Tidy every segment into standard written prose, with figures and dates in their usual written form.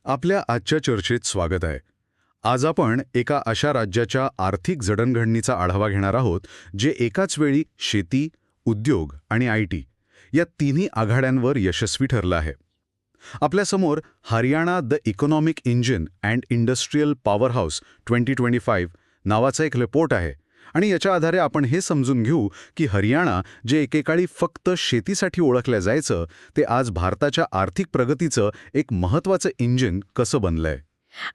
आपल्या आजच्या चर्चेत स्वागत आहे. आज आपण एका अशा राज्याच्या आर्थिक जडणघडणीचा आढावा घेणार आहोत जे एकाच वेळी शेती, उद्योग आणि IT या तिन्ही आघाड्यांवर यशस्वी ठरलं आहे. आपल्यासमोर Haryana the economic engine and industrial power house 2025 नावाचा एक रिपोर्ट आहे आणि याच्या आधारे आपण हे समजून घेऊ की हरियाणा जे एकेकाळी फक्त शेतीसाठी ओळखलं जायचं ते आज भारताच्या आर्थिक प्रगतीचं एक महत्त्वाचं इंजिन कसं बनलंय.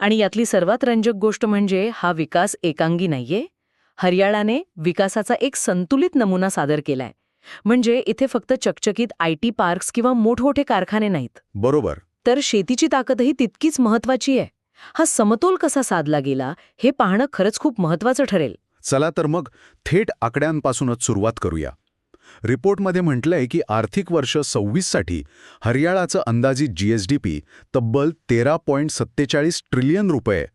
आणि यातली सर्वात रंजक गोष्ट म्हणजे हा विकास एकांगी नाहीये. हरियाणाने विकासाचा एक संतुलित नमुना सादर केलाय. म्हणजे इथे फक्त चकचकीत IT पार्क्स किंवा मोठमोठे कारखाने नाहीत, बरोबर. तर शेतीची ताकदही तितकीच महत्वाची आहे. हा समतोल कसा साधला गेला हे पाहणं खरंच खूप महत्वाचं ठरेल. चला तर मग थेट आकड्यांपासूनच सुरुवात करूया. रिपोर्टमध्ये म्हटलंय की आर्थिक वर्ष 26 साठी हरियाणाचं अंदाजित GSDP तब्बल 13.47 ट्रिलियन रुपये.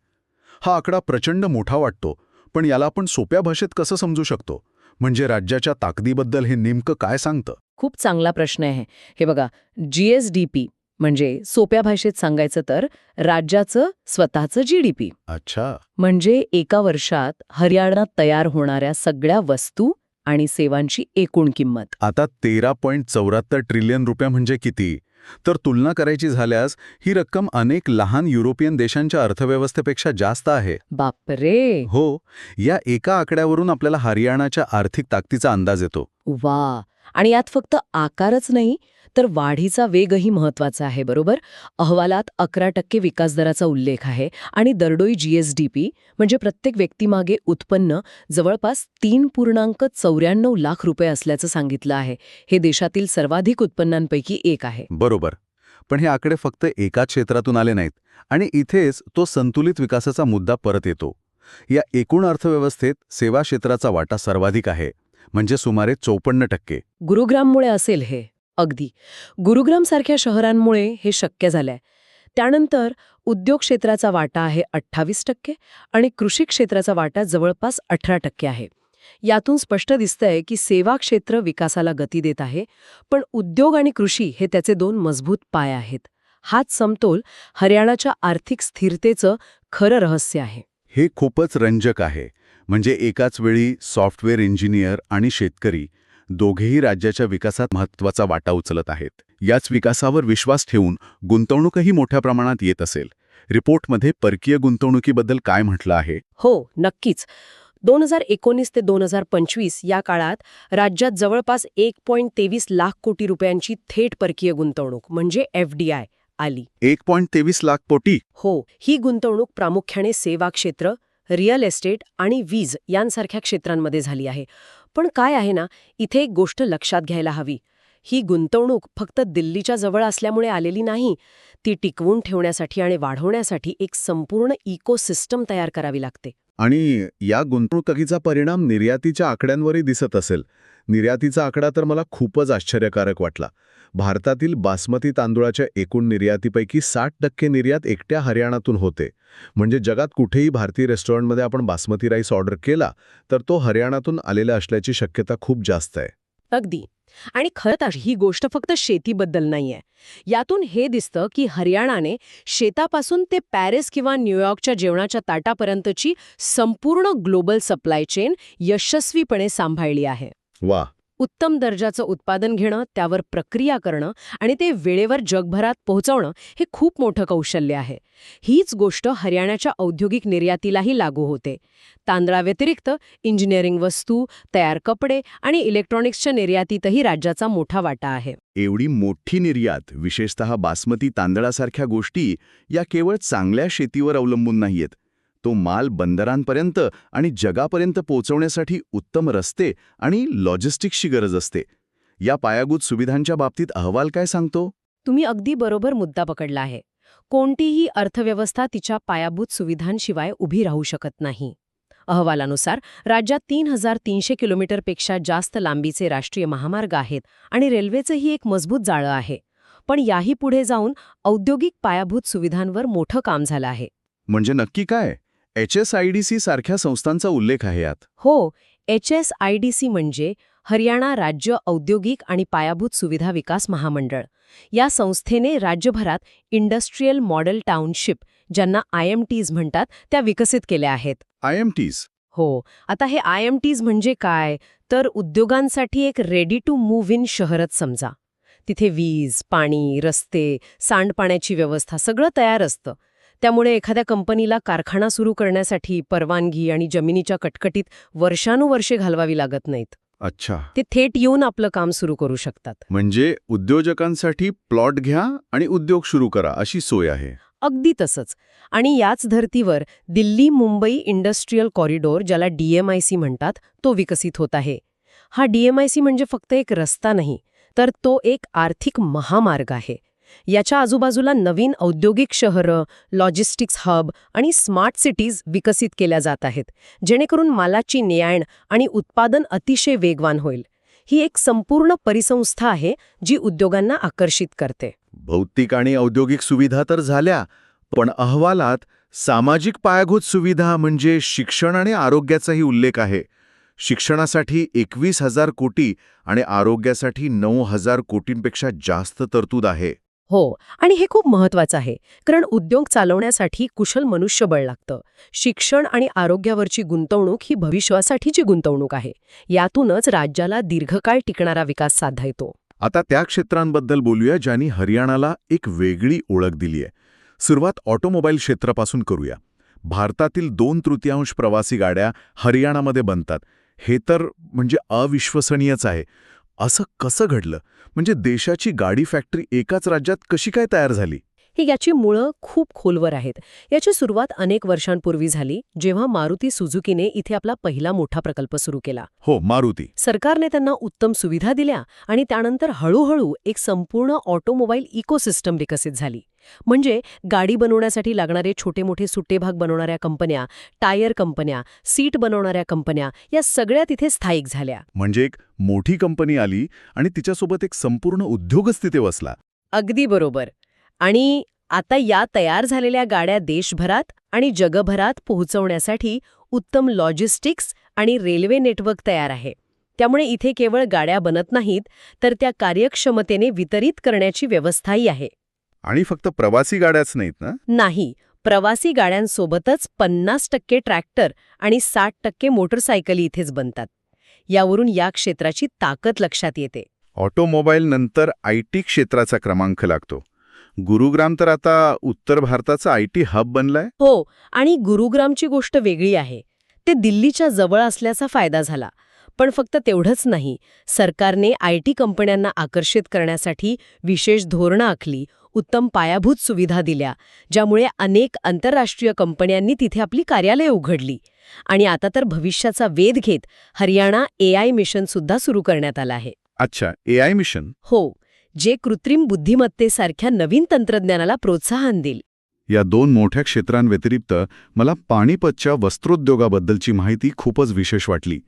हा आकडा प्रचंड मोठा वाटतो, पण याला आपण सोप्या भाषेत कसं समजू शकतो? म्हणजे राज्याच्या ताकदीबद्दल हे नेमकं काय सांगतं? खूप चांगला प्रश्न आहे. हे बघा, GSDP म्हणजे सोप्या भाषेत सांगायचं तर राज्याचं स्वतःचं GDP. अच्छा. म्हणजे एका वर्षात हरियाणात तयार होणाऱ्या सगळ्या वस्तू आणि सेवांची एकूण किंमत. आता 13.74 ट्रिलियन रुपये म्हणजे किती? तर तुलना करायची झाल्यास ही रक्कम अनेक लहान युरोपियन देशांच्या अर्थव्यवस्थेपेक्षा जास्त आहे. बापरे. हो, या एका आकड्यावरून आपल्याला हरियाणाच्या आर्थिक ताकदीचा अंदाज येतो. वा. आणि यात फक्त आकारच नाही तर वाढीचा वेगही महत्वाचा आहे, बरोबर? अहवालात 11% विकासदराचा उल्लेख आहे आणि दरडोई GSDP म्हणजे प्रत्येक व्यक्तीमागे उत्पन्न जवळपास 3.94 लाख रुपये असल्याचं सांगितलं आहे. हे देशातील सर्वाधिक उत्पन्नांपैकी एक आहे. बरोबर. पण हे आकडे फक्त एका क्षेत्रातून आले नाहीत आणि इथेच तो संतुलित विकासाचा मुद्दा परत येतो. या एकूण अर्थव्यवस्थेत सेवा क्षेत्राचा वाटा सर्वाधिक आहे, म्हणजे सुमारे 54%. गुरुग्राममुळे असेल हे. अगदी. गुरुग्रामसारख्या शहरांमुळे हे शक्य झालंय. त्यानंतर उद्योग क्षेत्राचा वाटा आहे 28% आणि कृषी क्षेत्राचा वाटा जवळपास 18% आहे. यातून स्पष्ट दिसतंय की सेवा क्षेत्र विकासाला गती देत आहे, पण उद्योग आणि कृषी हे त्याचे दोन मजबूत पाय आहेत. हाच समतोल हरियाणाच्या आर्थिक स्थिरतेचं खरं रहस्य आहे. हे खूपच रंजक आहे. म्हणजे एकाच वेळी सॉफ्टवेअर इंजिनियर आणि शेतकरी दोघेही राज्याच्या विकासात महत्त्वाचा वाटा उचलत आहेत. याच विकासावर विश्वास ठेवून गुंतवणूकही मोठ्या प्रमाणात येत असेल. रिपोर्टमध्ये परकीय गुंतवणुकीबद्दल काय म्हटलं आहे? हो, नक्कीच. 2019 ते 2025 या काळात राज्यात जवळपास 1.23 लाख कोटी रुपयांची थेट परकीय गुंतवणूक म्हणजे FDI आली. 1.23 लाख कोटी? हो, ही गुंतवणूक प्रामुख्याने सेवा क्षेत्र, रिअल एस्टेट आणि वीज यांसारख्या क्षेत्रांमध्ये झाली आहे. पण काय आहे ना, इथे एक गोष्ट लक्षात घ्यायला हवी. ही गुंतवणूक फक्त दिल्लीच्या जवळ असल्यामुळे आलेली नाही. ती टिकवून ठेवण्यासाठी आणि वाढवण्यासाठी एक संपूर्ण इकोसिस्टम तयार करावी लागते. आणि या गुंतवणुकीचा परिणाम निर्यातीच्या आकड्यांवरही दिसत असेल. निर्यातीचा आकडा तर मला खूपच आश्चर्यकारक वाटला. भारतातील बासमती तांदूळाच्या एकूण निर्यातीपैकी 60% निर्यात एकट्या हरियाणातून होते. म्हणजे जगात कुठेही भारतीय रेस्टॉरंटमध्ये आपण बासमती राईस ऑर्डर केला तर तो हरियाणातून आलेला असल्याची शक्यता खूप जास्त आहे. अगदी. आणि खरं तर ही गोष्ट फक्त शेतीबद्दल नाहीये. यातून हे दिसतं की हरियाणाने शेतापासून ते पॅरिस किंवा न्यूयॉर्कच्या जेवणाच्या ताटापर्यंतची संपूर्ण ग्लोबल सप्लाय चेन यशस्वीपणे सांभाळली आहे. वा. उत्तम दर्जाचं उत्पादन घेणं, त्यावर प्रक्रिया करणं आणि ते वेळेवर जगभरात पोहोचवणं हे खूप मोठं कौशल्य आहे. हीच गोष्ट हरियाणाच्या औद्योगिक निर्यातीलाही लागू होते. तांदळाव्यतिरिक्त इंजिनिअरिंग वस्तू, तयार कपडे आणि इलेक्ट्रॉनिक्सच्या निर्यातीतही राज्याचा मोठा वाटा आहे. एवढी मोठी निर्यात, विशेषतः बासमती तांदळासारख्या गोष्टी, या केवळ चांगल्या शेतीवर अवलंबून नाहीयेत. तो माल बंदरांपर्यंत आणि जगापर्यंत पोहोचवण्यासाठी उत्तम रस्ते आणि लॉजिस्टिक्सची गरज असते. या पायाभूत सुविधांच्या बाबतीत अहवाल काय सांगतो? तुम्ही अगदी बरोबर मुद्दा पकडला आहे. कोणतीही अर्थव्यवस्था तिच्या पायाभूत सुविधांशिवाय उभी राहू शकत नाही. अहवालानुसार राज्यात 3,300 किलोमीटरपेक्षा जास्त लांबीचे राष्ट्रीय महामार्ग आहेत आणि रेल्वेचंही एक मजबूत जाळं आहे. पण याही पुढे जाऊन औद्योगिक पायाभूत सुविधांवर मोठं काम झालं आहे. म्हणजे नक्की काय? HSIDC सारख्या संस्थांचा उल्लेख आहे यात. हो, HSIDC म्हणजे हरियाणा राज्य औद्योगिक आणि पायाभूत सुविधा विकास महामंडळ. या संस्थेने राज्यभरात इंडस्ट्रियल मॉडेल टाउनशिप, ज्यांना IMTs म्हणतात, त्या विकसित केल्या आहेत. IMTs? हो. आता हे IMTs म्हणजे काय? तर उद्योगांसाठी एक रेडी टू मूव्ह इन शहरच समजा. तिथे वीज, पाणी, रस्ते, सांडपाण्याची व्यवस्था सगळं तयार असतं. त्यामुळे एखाद्या कंपनीला कारखाना सुरू करण्यासाठी परवानगी आणि जमिनीच्या कटकटीत वर्षानुवर्षे घालवावी लागत नाहीत. अच्छा. ते थेट येऊन आपलं काम सुरू करू शकतात. म्हणजे उद्योजकांसाठी प्लॉट घ्या आणि उद्योग सुरू करा अशी सोय आहे. अगदी तसंच. आणि याच धर्तीवर दिल्ली मुंबई इंडस्ट्रियल कॉरिडॉर, ज्याला DMIC म्हणतात, तो विकसित होत आहे. हा DMIC म्हणजे फक्त एक रस्ता नाही, तर तो एक आर्थिक महामार्ग आहे. याच्या आजूबाजूला नवीन औद्योगिक शहरं, लॉजिस्टिक्स हब आणि स्मार्ट सिटीज विकसित केल्या जात आहेत, जेणेकरून मालाची ने-आण आणि उत्पादन अतिशय वेगवान होईल. ही एक संपूर्ण परिसंस्था आहे जी उद्योगांना आकर्षित करते. भौतिक आणि औद्योगिक सुविधा तर झाल्या, पण अहवालात सामाजिक पायाभूत सुविधा म्हणजे शिक्षण आणि आरोग्याचाही उल्लेख आहे. शिक्षणासाठी 21,000 कोटी आणि आरोग्यासाठी 9,000 कोटींपेक्षा जास्त तरतूद आहे. हो, आणि हे खूप महत्वाचं आहे, कारण उद्योग चालवण्यासाठी कुशल मनुष्यबळ लागतं. शिक्षण आणि आरोग्यावरची गुंतवणूक ही भविष्यासाठीची गुंतवणूक आहे. यातूनच राज्याला दीर्घकाळ टिकणारा विकास साधता येतो. आता त्या क्षेत्रांबद्दल बोलूया ज्यांनी हरियाणाला एक वेगळी ओळख दिली आहे. सुरुवात ऑटोमोबाईल क्षेत्रापासून करूया. भारतातील 2/3 प्रवासी गाड्या हरियाणामध्ये बनतात. हे तर म्हणजे अविश्वसनीयच आहे. असं कसं घडलं? म्हणजे देशाची गाडी फॅक्टरी एकाच राज्यात कशी काय तयार झाली? ही याची मुळं खूप खोलवर आहेत. याची सुरुवात अनेक वर्षांपूर्वी झाली, जेव्हा मारुती सुझुकीने इथे आपला पहिला मोठा प्रकल्प सुरू केला. हो, मारुती. सरकारने त्यांना उत्तम सुविधा दिल्या आणि त्यानंतर हळूहळू एक संपूर्ण ऑटोमोबाईल इकोसिस्टम विकसित झाली. म्हणजे गाडी बनवण्यासाठी लागणारे छोटे मोठे सुट्टे भाग बनवणाऱ्या कंपन्या, टायर कंपन्या, सीट बनवणाऱ्या कंपन्या, या सगळ्या तिथे स्थायिक झाल्या. म्हणजे एक मोठी कंपनी आली आणि तिच्यासोबत एक संपूर्ण उद्योगच तिथे वसला. अगदी बरोबर. आणि आता या तयार झालेल्या गाड्या देशभरात आणि जगभरात पोहोचवण्यासाठी उत्तम लॉजिस्टिक्स आणि रेल्वे नेटवर्क तयार आहे. त्यामुळे इथे केवळ गाड्या बनत नाहीत, तर त्या कार्यक्षमतेने वितरित करण्याची व्यवस्थाही आहे. आणि फक्त प्रवासी गाड्याच नाहीत ना? नाही, प्रवासी गाड्यांसोबतच 50% ट्रॅक्टर आणि 60% मोटरसायकली इथेच बनतात. यावरून या क्षेत्राची ताकद लक्षात येते. ऑटोमोबाईल नंतर IT क्षेत्राचा क्रमांक लागतो. गुरुग्राम तर आता उत्तर भारताचा IT हब बनलाय. हो, आणि गुरुग्रामची गोष्ट वेगळी आहे. ते दिल्लीच्या जवळ असल्याचा फायदा झाला. पण फक्त तेवढंच नाही, सरकारने IT कंपन्यांना आकर्षित करण्यासाठी विशेष धोरणं आखली, उत्तम पायाभूत सुविधा दिल्या, ज्यामुळे अनेक आंतरराष्ट्रीय कंपन्यांनी तिथे आपली कार्यालये उघडली. आणि आता तर भविष्याचा वेध घेत हरियाणा AI मिशन सुद्धा सुरू करण्यात आलं आहे. अच्छा, AI मिशन. हो, जे कृत्रिम बुद्धिमत्तेसारख्या नवीन तंत्रज्ञानाला प्रोत्साहन देईल. या 2 मोठ्या क्षेत्रांव्यतिरिक्त मला पानिपतच्या वस्त्रोद्योगाबद्दलची माहिती खूपच विशेष वाटली.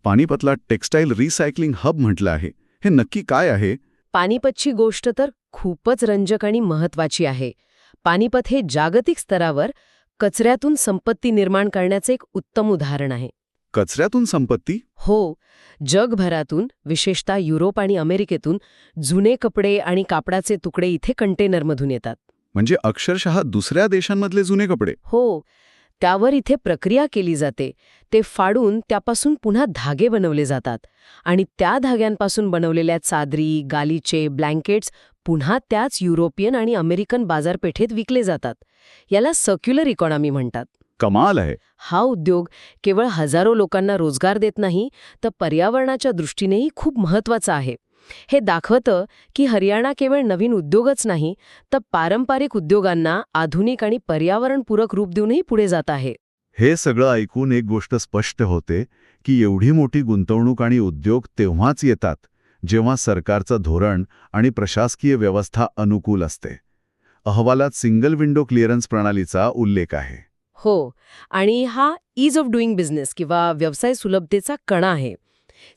पानिपतला टेक्स्टाईल रिसायकलिंग हब म्हटलं आहे. हे नक्की काय आहे? पानिपतची गोष्ट तर खूपच रंजक आणि महत्वाची आहे. पानिपत हे जागतिक स्तरावर कचऱ्यातून संपत्ती निर्माण करण्याचे एक उत्तम उदाहरण आहे. कचऱ्यातून संपत्ती? हो, जगभरातून, विशेषतः युरोप आणि अमेरिकेतून जुने कपडे आणि कापडाचे तुकडे इथे कंटेनरमधून येतात. म्हणजे अक्षरशः दुसऱ्या देशांमधले जुने कपडे? हो, त्यावर इथे प्रक्रिया केली जाते. ते फाडून त्यापासून पुन्हा धागे बनवले जातात आणि त्या धाग्यांपासून बनवलेल्या चादरी, गालिचे, ब्लँकेट्स पुन्हा त्याच युरोपियन आणि अमेरिकन बाजारपेठेत विकले जातात. याला सर्क्युलर इकॉनॉमी म्हणतात. कमाल आहे. हा उद्योग केवळ हजारो लोकांना रोजगार देत नाही, तर पर्यावरणाच्या दृष्टीनेही खूप महत्वाचा आहे. हे दाखवतं की हरियाणा केवळ नवीन उद्योगच नाही, तर पारंपरिक उद्योगांना आधुनिक आणि पर्यावरणपूरक रूप देऊनही पुढे जात आहे. हे सगळं ऐकून एक गोष्ट स्पष्ट होते की एवढी मोठी गुंतवणूक आणि उद्योग तेव्हाच येतात जेव्हा सरकारचं धोरण आणि प्रशासकीय व्यवस्था अनुकूल असते. अहवालात सिंगल विंडो क्लिअरन्स प्रणालीचा उल्लेख आहे. हो, आणि हा ईज ऑफ डुईंग बिझनेस किंवा व्यवसाय सुलभतेचा कणा आहे.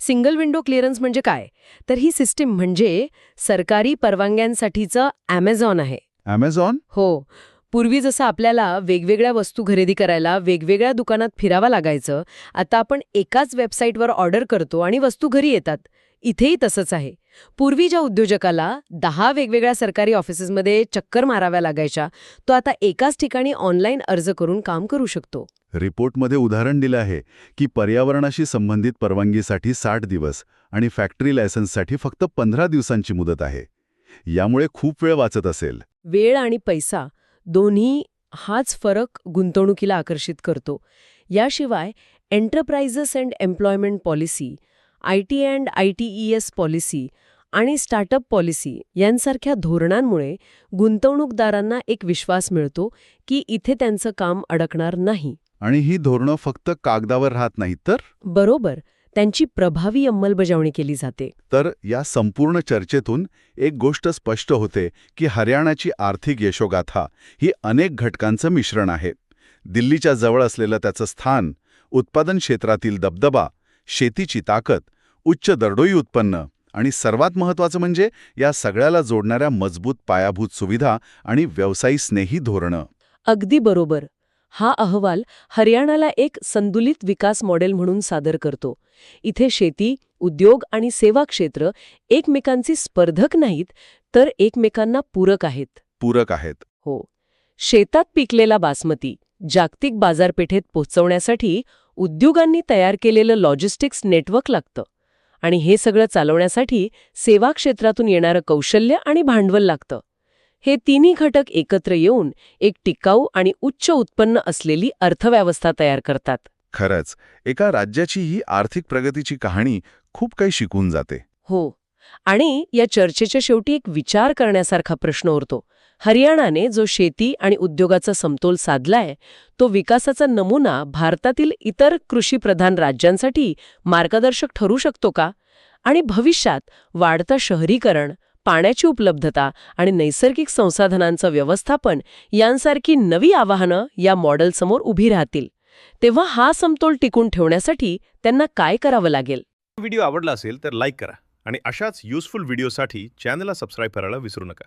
सिंगल विंडो क्लिअरन्स म्हणजे काय? तर ही सिस्टीम म्हणजे सरकारी परवानग्यांसाठीचं Amazon आहे. Amazon? हो, पूर्वी जसं आपल्याला वेगवेगळ्या वस्तू खरेदी करायला वेगवेगळ्या दुकानात फिरावं लागायचं, आता आपण एकाच वेबसाईटवर ऑर्डर करतो आणि वस्तू घरी येतात. इथेही तसंच आहे. पूर्वी ज्या उद्योजकाला 10 वेगवेगळ्या सरकारी ऑफिसेसमध्ये चक्कर माराव्या लागायच्या, तो आता एकाच ठिकाणी ऑनलाईन अर्ज करून काम करू शकतो. रिपोर्टमध्ये उदाहरण दिलं आहे की पर्यावरणाशी संबंधित परवानगीसाठी 60 दिवस आणि फॅक्टरी लायसन्ससाठी फक्त 15 दिवसांची मुदत आहे. यामुळे खूप वेळ वाचत असेल. वेळ आणि पैसा दोन्ही हाच फरक गुंतवणुकीला आकर्षित करतो. याशिवाय enterprises and employment policy, IT and ITES policy आणि स्टार्टअप पॉलिसी यांसारख्या धोरणांमुळे गुंतवणूकदारांना एक विश्वास मिळतो की इथे त्यांचं काम अडकणार नाही. आणि ही धोरणं फक्त कागदावर राहत नाहीत तर? बरोबर, त्यांची प्रभावी अंमलबजावणी केली जाते. तर या संपूर्ण चर्चेतून एक गोष्ट स्पष्ट होते की हरियाणाची आर्थिक यशोगाथा ही अनेक घटकांचं मिश्रण आहे. दिल्लीच्या जवळ असलेलं त्याचं स्थान, उत्पादन क्षेत्रातील दबदबा, शेतीची ताकद, उच्च दरडोई उत्पन्न आणि सर्वात महत्त्वाचं म्हणजे या सगळ्याला जोडणाऱ्या मजबूत पायाभूत सुविधा आणि व्यवसायी धोरणं. अगदी बरोबर. हा अहवाल हरियाणाला एक संतुलित विकास मॉडेल म्हणून सादर करतो. इथे शेती, उद्योग आणि सेवा क्षेत्र एकमेकांची स्पर्धक नाहीत, तर एकमेकांना पूरक आहेत. पूरक आहेत. हो. शेतात पिकलेला बासमती जागतिक बाजारपेठेत पोहोचवण्यासाठी उद्योगांनी तयार केलेलं लॉजिस्टिक्स नेटवर्क लागतं. आणि हे सगळं चालवण्यासाठी सेवा क्षेत्रातून येणारं कौशल्य आणि भांडवल लागतं. हे तिन्ही घटक एकत्र येऊन एक टिकाऊ आणि उच्च उत्पन्न असलेली अर्थव्यवस्था तयार करतात. खरंच, एका राज्याची ही आर्थिक प्रगतीची कहाणी खूप काही शिकून जाते. हो. आणि या चर्चेच्या शेवटी एक विचार करण्यासारखा प्रश्न उरतो. हरियाणाने जो शेती आणि उद्योगाचा समतोल साधलाय, तो विकासाचा नमुना भारतातील इतर कृषीप्रधान राज्यांसाठी मार्गदर्शक ठरू शकतो का? आणि भविष्यात वाढतं शहरीकरण, पाण्याची उपलब्धता आणि नैसर्गिक संसाधनांचं व्यवस्थापन यांसारखी नवी आव्हानं या मॉडेलसमोर उभी राहतील. तेव्हा हा समतोल टिकून ठेवण्यासाठी त्यांना काय करावं लागेल? व्हिडिओ आवडला असेल तर लाईक करा आणि अशाच युजफुल व्हिडिओसाठी चॅनलला सबस्क्राईब करायला विसरू नका.